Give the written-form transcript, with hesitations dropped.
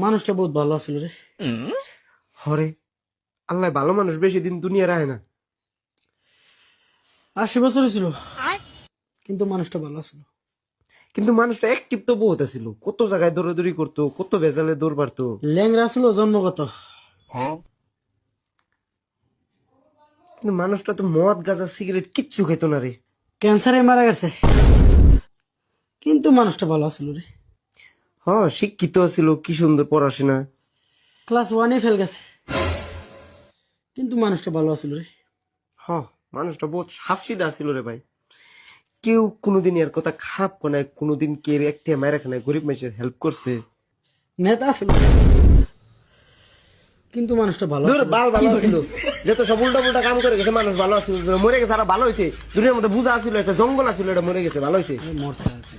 মানুষটা বহুত ভালো আছিল রে। হরে আল্লাহ ভালো মানুষ বেশি দিন দুনিয়া রায় না। 80 বছর ছিল, কিন্তু মানুষটা ভালো আছিল। কিন্তু মানুষটা অ্যাক্টিভ তো বহুত আছিল, কত জায়গায় দৌড়াদৌড়ি করতো, কত ভেজালে দৌড় পারতো। ল্যাংরা ছিল জন্মগত। কিন্তু মানুষটা তো মদ গাঁজা সিগারেট কিচ্ছু খেত না রে। ক্যান্সারে মারা গেছে, কিন্তু মানুষটা ভালো আছিল রে। হ, শিক্ষিত ছিল, কি সুন্দর পড়াশোনা। ক্লাস 1-এ ফেল গেছে, কিন্তু মানুষটা ভালো আছিল রে। হ, মানুষটা বহুত সাফসিদা ছিল রে ভাই। কেউ কোনোদিন এর কথা খারাপ করে, কোনোদিন কে একটা মায়ের খানে গরিব মানুষের হেল্প করছে? নেতা আছিল, কিন্তু মানুষটা ভালো দূর আছিল। বাল ভালো ছিল, যত সব উল্টা পুল্টা কাম করে গেছে মানুষ ভালো আছিল, মরে গেছে আর ভালো হয়েছে। দুনিয়ার মধ্যে বুঝা ছিল, একটা জঙ্গল আছিল, এটা মরে গেছে, ভালো হয়েছে। মরছে আর কি।